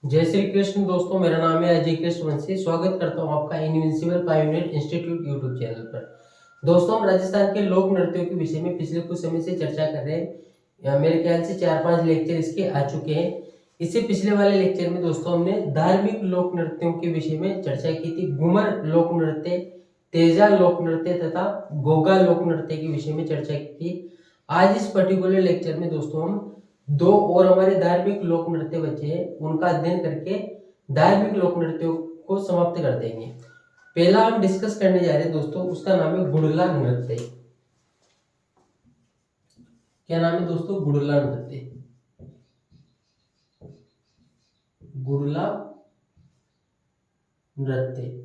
जय श्री कृष्ण दोस्तों, मेरा नाम है अजय कृष्ण वंशी। स्वागत करता हूं आपका invincible pioneer institute YouTube channel पर। दोस्तों, हम राजस्थान के लोक नृत्यों के विषय में पिछले कुछ समय से चर्चा कर रहे हैं। मेरे ख्याल से 4-5 लेक्चर इसके आ चुके हैं। इससे पिछले वाले लेक्चर में दोस्तों हमने धार्मिक लोक नृत्यों के विषय में चर्चा की थी। घूमर लोक नृत्य, तेजा लोक नृत्य तथा गोगा लोक नृत्य के विषय में चर्चा की थी। आज इस पर्टिकुलर लेक्चर में दोस्तों हम दो और हमारे धार्मिक लोक नृत्य बचे हैं, उनका अध्ययन करके धार्मिक लोक नृत्यों को समाप्त कर देंगे। पहला हम डिस्कस करने जा रहे हैं दोस्तों, उसका नाम है गुड़ला नृत्य। क्या नाम है दोस्तों? गुड़ला नृत्य। गुड़ला नृत्य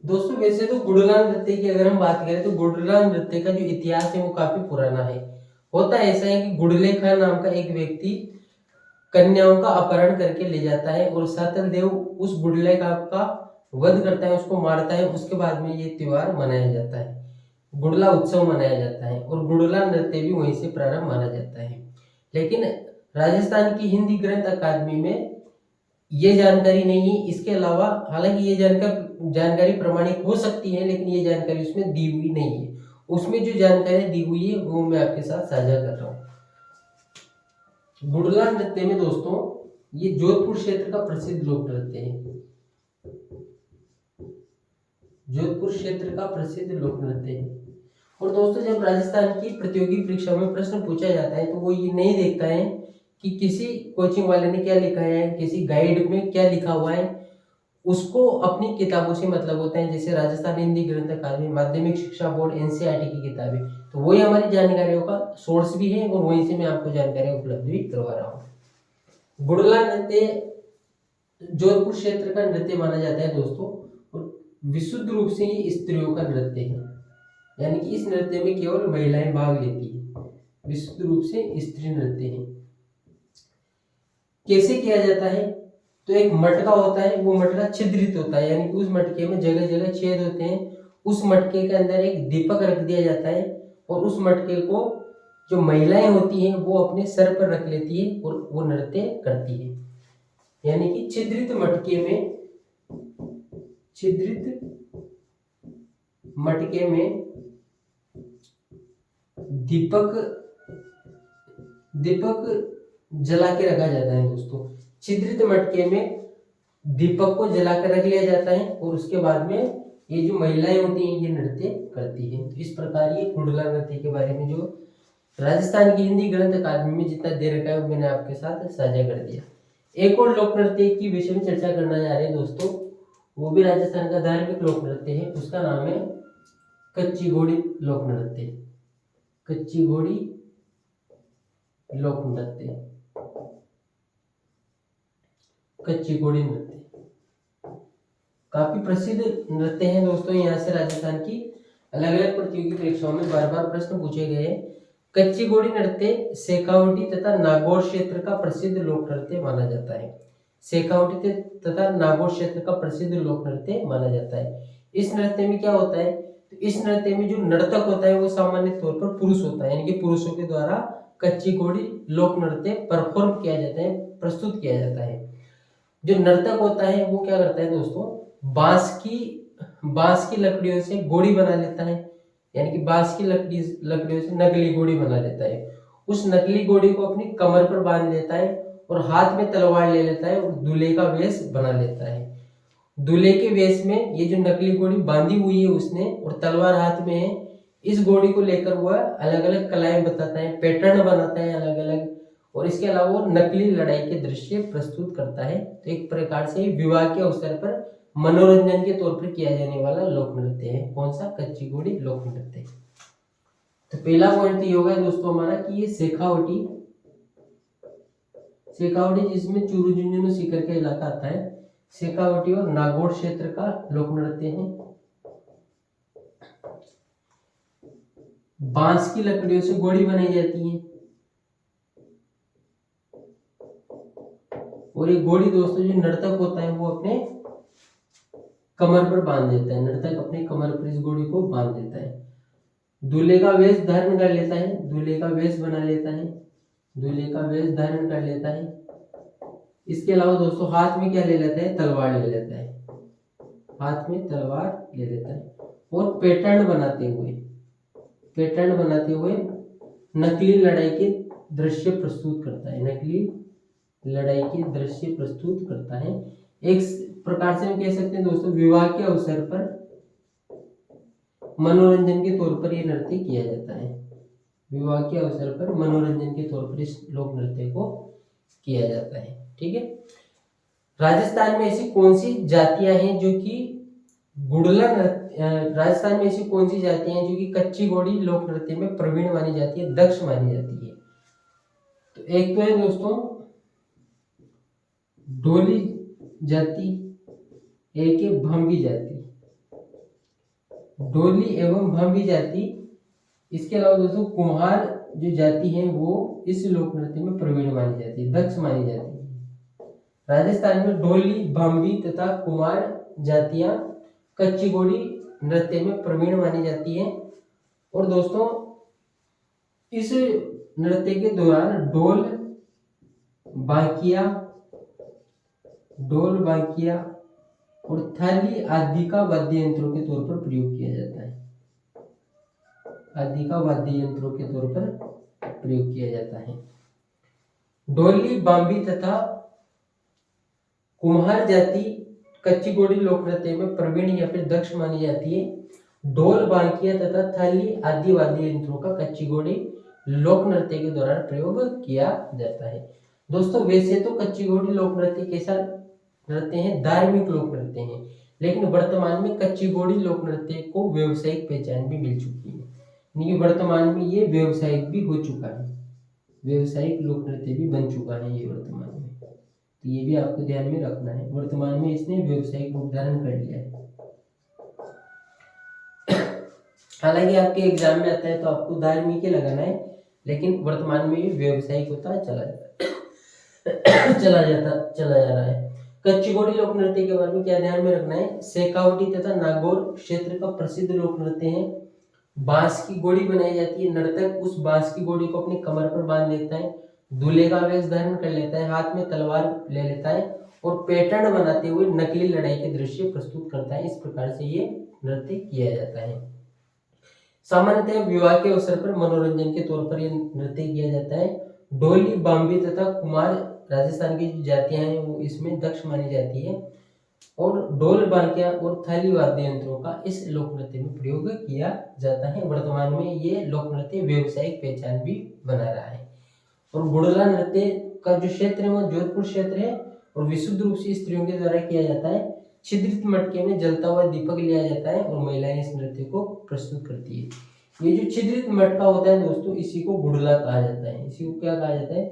दोस्तों, वैसे तो गुड़ला नृत्य की अगर हम बात करें तो गुड़ला नृत्य का जो इतिहास है वो काफी पुराना है। होता ऐसा है कि गुड़ले खान नाम का एक व्यक्ति कन्याओं का अपहरण करके ले जाता है और सातल देव उस गुड़ले का वध करता है, उसको मारता है। उसके बाद में ये त्योहार मनाया जाता है, गुड़ला उत्सव मनाया जाता है और गुड़ला नृत्य भी वहीं से प्रारंभ माना जाता है। लेकिन राजस्थान की हिंदी ग्रंथ अकादमी में ये जानकारी नहीं है। इसके अलावा हालांकि ये जानकारी प्रमाणित हो सकती है, लेकिन ये जानकारी उसमें दी हुई नहीं है। उसमें जो जानकारी दी हुई है वो मैं आपके साथ साझा कर रहा हूँ। गुड़ला नृत्य में दोस्तों ये जोधपुर क्षेत्र का प्रसिद्ध लोक नृत्य है। जोधपुर क्षेत्र का प्रसिद्ध लोक नृत्य है। और दोस्तों, जब राजस्थान की प्रतियोगी परीक्षा में प्रश्न पूछा जाता है तो वो ये नहीं देखता है कि किसी कोचिंग वाले ने क्या लिखा है, किसी गाइड में क्या लिखा हुआ है। उसको अपनी किताबों से मतलब होता है। जैसे राजस्थान हिंदी ग्रंथ अकादमी, माध्यमिक शिक्षा बोर्ड, एनसीईआरटी की किताबें, तो वही हमारी जानकारियों का सोर्स भी है और वहीं से मैं आपको जानकारी उपलब्ध भी करवा रहा हूँ। गुड़ला नृत्य जोधपुर क्षेत्र का नृत्य माना जाता है दोस्तों, और विशुद्ध रूप से ये स्त्रियों का नृत्य है, यानी कि इस नृत्य में केवल महिलाएं भाग लेती है। विशुद्ध रूप से स्त्री नृत्य है। कैसे किया जाता है? तो एक मटका होता है, वो मटका छिद्रित होता है, यानी कि उस मटके में जगह जगह छेद होते हैं। उस मटके के अंदर एक दीपक रख दिया जाता है और उस मटके को जो महिलाएं होती हैं वो अपने सर पर रख लेती है और वो नृत्य करती है। यानी कि छिद्रित मटके में दीपक जला के रखा जाता है दोस्तों। छिद्रित मटके में दीपक को जलाकर रख लिया जाता है और उसके बाद में ये जो महिलाएं होती हैं ये नृत्य करती हैं। तो इस प्रकार ये गुड़ला नृत्य के बारे में जो राजस्थान की हिंदी ग्रंथ अकादमी में जितना दे रखा है वो मैंने आपके साथ साझा कर दिया। एक और लोक नृत्य की विषय में चर्चा करना जा रहे हैं दोस्तों, वो भी राजस्थान का धार्मिक लोक नृत्य है। उसका नाम है कच्ची घोड़ी लोक नृत्य। कच्ची घोड़ी लोक नृत्य, कच्ची घोड़ी नृत्य काफी प्रसिद्ध नृत्य है दोस्तों। यहाँ से राजस्थान की अलग अलग प्रतियोगी परीक्षाओं में बार बार प्रश्न पूछे गए हैं। कच्ची घोड़ी नृत्य शेखावटी तथा नागौर क्षेत्र का प्रसिद्ध लोक नृत्य माना जाता है। शेखावटी तथा नागौर क्षेत्र का प्रसिद्ध लोक नृत्य माना जाता है। इस नृत्य में क्या होता है? तो इस नृत्य में जो नर्तक होता है वो सामान्य तौर पर पुरुष होता है, यानी कि पुरुषों के द्वारा कच्ची घोड़ी लोक नृत्य परफॉर्म किया जाता है, प्रस्तुत किया जाता है। जो नर्तक होता है वो क्या करता है दोस्तों, बांस की लकड़ियों से घोड़ी बना लेता है, यानी कि बांस की लकड़ियों से नकली घोड़ी बना लेता है। उस नकली घोड़ी को अपनी कमर पर बांध लेता है और हाथ में तलवार ले लेता है और दूल्हे का वेश बना लेता है। दूल्हे के वेश में ये जो नकली घोड़ी बांधी हुई है उसने और तलवार हाथ में है, इस घोड़ी को लेकर वह अलग अलग कलाएं बताता है, पैटर्न बनाता है अलग अलग, और इसके अलावा वो नकली लड़ाई के दृश्य प्रस्तुत करता है। तो एक प्रकार से विवाह के अवसर पर मनोरंजन के तौर पर किया जाने वाला लोक नृत्य है। कौन सा? कच्ची घोड़ी लोक नृत्य। तो पहला पॉइंट ये होगा दोस्तों हमारा कि ये शेखावटी जिसमें चूरू झुंझुनू सीकर का इलाका आता है, शेखावटी और नागौर क्षेत्र का लोक नृत्य है। बांस की लकड़ियों से घोड़ी बनाई जाती है और ये घोड़ी दोस्तों जो नर्तक होता है वो अपने कमर पर बांध देता है। नर्तक अपने कमर पर इस घोड़ी को बांध देता है। दूल्हे का वेश धारण कर लेता है, दूल्हे का वेश बना लेता है। दूल्हे का वेश धारण कर लेता है। इसके अलावा दोस्तों हाथ में क्या ले लेता है, तलवार ले लेता है, हाथ में तलवार ले लेता है। और पैटर्न बनाते हुए नकली लड़ाई के दृश्य प्रस्तुत करता है, नकली लड़ाई के दृश्य प्रस्तुत करता है। एक प्रकार से हम कह सकते हैं दोस्तों विवाह के अवसर पर मनोरंजन के तौर पर यह नृत्य किया जाता है। विवाह के अवसर पर मनोरंजन के तौर पर इस लोक नृत्य को किया जाता है। ठीक है। राजस्थान में ऐसी कौन सी जातियां हैं जो कि गुड़ला नृत्य, राजस्थान में ऐसी कौन सी जातियां हैं जो कि कच्ची घोड़ी लोक नृत्य में प्रवीण मानी जाती है, दक्ष मानी जाती है? तो एक तो है दोस्तों डोली जाति, एक है भंबी जाति, डोली एवं भंबी जाति। इसके अलावा दोस्तों कुम्हार जो जाति है वो इस लोक नृत्य में प्रवीण मानी जाती है, दक्ष मानी जाती है। राजस्थान में डोली, भंबी तथा कुम्हार जातियां कच्ची घोड़ी नृत्य में प्रवीण मानी जाती है। और दोस्तों इस नृत्य के दौरान ढोल बांकिया और थाली आदि का वाद्य यंत्रों के तौर पर प्रयोग किया जाता है, आदि का वाद्य यंत्रों के तौर पर प्रयोग किया जाता है। डोली, बांबी तथा कुम्हार जाति कच्ची घोड़ी लोक नृत्य में प्रवीण या फिर दक्ष मानी जाती है। ढोल, बांकिया तथा थाली आदि वाद्य यंत्रों का कच्ची घोड़ी लोक नृत्य के दौरान प्रयोग किया जाता है। दोस्तों वैसे तो कच्ची घोड़ी लोक नृत्य कैसा नृत्य है, धार्मिक लोक नृत्य है, लेकिन वर्तमान में कच्ची घोड़ी लोक नृत्य को व्यवसायिक पहचान भी मिल चुकी है, यानी वर्तमान में ये व्यवसायिक भी हो चुका है, व्यवसायिक लोक नृत्य भी बन चुका है ये वर्तमान में। तो ये भी आपको ध्यान में रखना है, वर्तमान में इसने व्यवसायिक रूप धारण कर लिया है। हालांकि आपके एग्जाम में आता है तो आपको धार्मिक ही लगाना है, लेकिन वर्तमान में ये व्यवसायिक होता चला जा रहा है। कच्ची घोड़ी लोक नृत्य के बारे में क्या ध्यान में रखना है, शेखावटी तथा नागौर क्षेत्र का प्रसिद्ध लोक नृत्य है। बांस की घोड़ी बनाई जाती है, नर्तक उस बांस की घोड़ी को अपनी कमर पर बांध लेता है, दूल्हे का वेश धारण कर लेता है, हाथ में तलवार ले लेता है और पैटर्न बनाते हुए नकली लड़ाई के दृश्य प्रस्तुत करता है। इस प्रकार से ये नृत्य किया जाता है। सामान्यतः विवाह के अवसर पर मनोरंजन के तौर पर यह नृत्य किया जाता है। डोली, बांबी तथा कुमार राजस्थान की जो जातियां हैं वो इसमें दक्ष मानी जाती है और ढोल, बांकिया और थाली वाद्य यंत्रों का इस लोक नृत्य में प्रयोग किया जाता है। वर्तमान में ये लोक नृत्य व्यवसायिक पहचान भी बना रहा है। और गुड़ला नृत्य का जो क्षेत्र है वो जोधपुर क्षेत्र है और विशुद्ध रूप से स्त्रियों के द्वारा किया जाता है। छिद्रित मटके में जलता हुआ दीपक लिया जाता है और महिलाएं इस नृत्य को प्रस्तुत करती है। ये जो छिद्रित मटका होता है दोस्तों इसी को गुड़ला कहा जाता है। इसी को क्या कहा जाता है,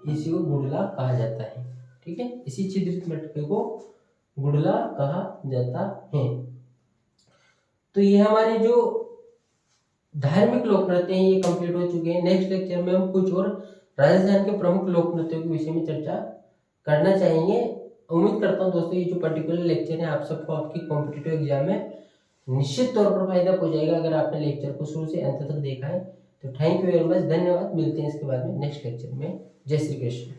इसी को गुड़ला कहा जाता है। ठीक है, इसी छिद्रित मटके को गुड़ला कहा जाता है। तो ये हमारे जो धार्मिक लोक नृत्य हैं ये कंप्लीट हो चुके हैं। नेक्स्ट लेक्चर में हम कुछ और राजस्थान के प्रमुख लोक नृत्यों के विषय में चर्चा करना चाहेंगे। उम्मीद करता हूँ दोस्तों ये जो पर्टिकुलर लेक्चर है आप सबको आपकी कॉम्पिटिटिव एग्जाम में निश्चित तौर पर फायदा पहुंचाएगा अगर आपने लेक्चर को शुरू से अंत तक देखा है। तो थैंक यू वेरी मच, धन्यवाद। मिलते हैं इसके बाद में नेक्स्ट लेक्चर में। जय श्री कृष्ण।